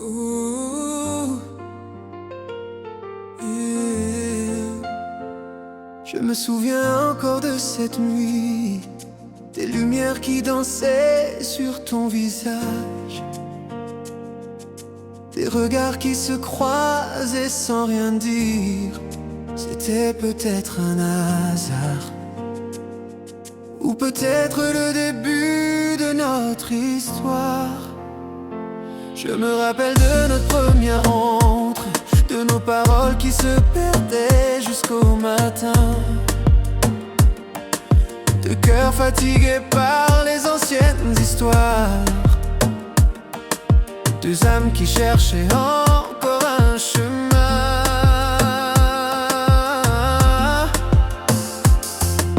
Ouh, yeah. Je me souviens encore de cette nuit, des lumières qui dansaient sur ton visage, des regards qui se croisaient sans rien dire. C'était peut-être un hasard, ou peut-être le début de notre histoire. Je me rappelle de notre première rencontre, de nos paroles qui se perdaient jusqu'au matin, de cœurs fatigués par les anciennes histoires, deux âmes qui cherchaient encore un chemin.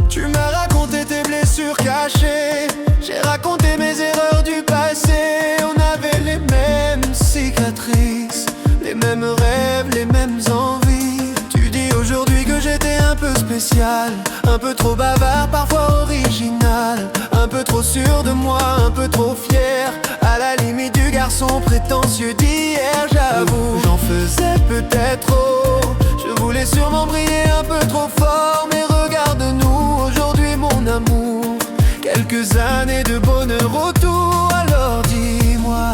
Tu m'as raconté tes blessures cachées, j'ai raconté mes erreurs du passé. On avait les mêmes cicatrices, les mêmes rêves, les mêmes envies. Tu dis aujourd'hui que j'étais un peu spécial, un peu trop bavard, parfois original, un peu trop sûr de moi, un peu trop fier, à la limite du garçon prétentieux d'hier. J'avoue, j'en faisais peut-être trop, je voulais sûrement briller un peu trop fort. Mais regarde-nous aujourd'hui mon amour, quelques années de bonheur autour. Alors dis-moi,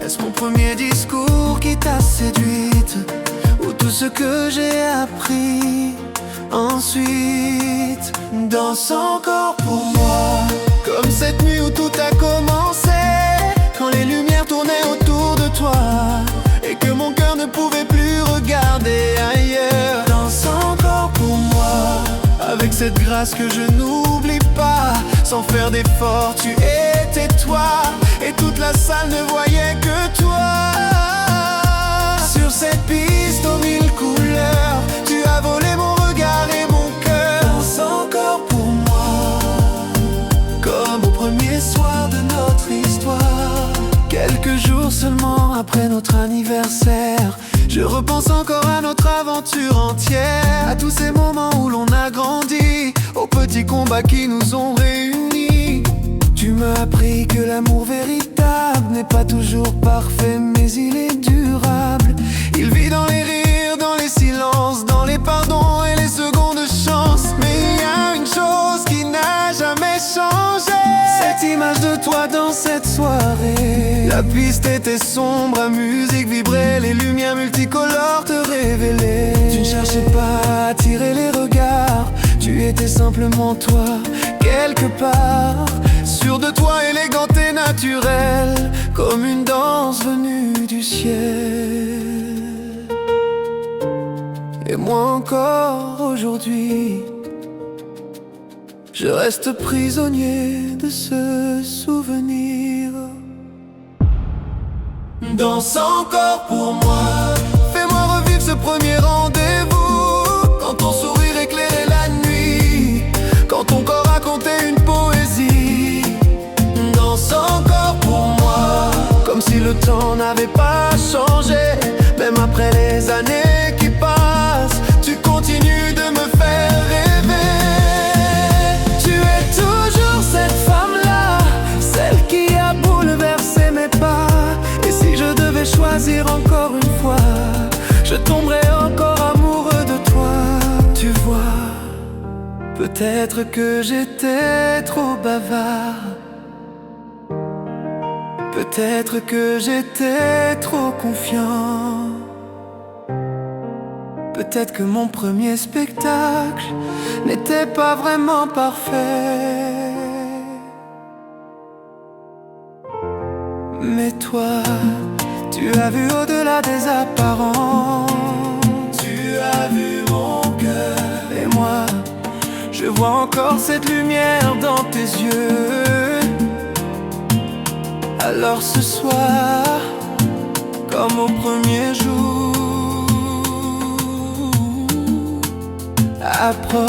est-ce mon premier discours qui t'a séduite, ou tout ce que j'ai appris ensuite? Danse encore pour moi, comme cette nuit où tout a commencé, quand les lumières tournaient autour de toi et que mon cœur ne pouvait plus regarder ailleurs. Danse encore pour moi, avec cette grâce que je n'oublie pas. Sans faire d'effort, tu étais toi, et toute la salle ne voyait que toi. Sur cette piste aux mille couleurs, tu as volé mon regard et mon cœur. Danse encore pour moi, comme au premier soir de notre histoire. Quelques jours seulement après notre anniversaire, je repense encore à notre aventure entière, à tous ces moments où l'on a grandi, aux petits combats qui nous ont réunis. Tu m'as appris que l'amour véritable n'est pas toujours parfait, mais il est durable. Il vit dans les rires, dans les silences, dans les pardons et les secondes chances. Mais il y a une chose qui n'a jamais changé, cette image de toi dans cette soirée. La piste était sombre, la musique vibrait, les lumières multicolores te révélaient. Tu ne cherchais pas à attirer les regards, tu étais simplement toi, quelque part, sûr de toi, élégante et naturelle, comme une danse venue du ciel. Et moi encore aujourd'hui, je reste prisonnier de ce souvenir. Danse encore pour moi, fais-moi revivre ce premier rendez-vous, quand ton sourire éclairait la nuit, quand ton corps racontait une poésie. Danse encore pour moi, comme si le temps n'avait pas changé, même après les années qui passent, tu continues de me faire rêver. Tu es toujours cette femme-là, celle qui a bouleversé mes pas. Et si je devais choisir encore une fois, je tomberais encore amoureux de toi. Tu vois, peut-être que j'étais trop bavard, peut-être que j'étais trop confiant, peut-être que mon premier spectacle n'était pas vraiment parfait. Mais toi, tu as vu au-delà des apparences, tu as vu mon cœur. Et moi, je vois encore cette lumière dans tes yeux. Alors ce soir, comme au premier jour, approche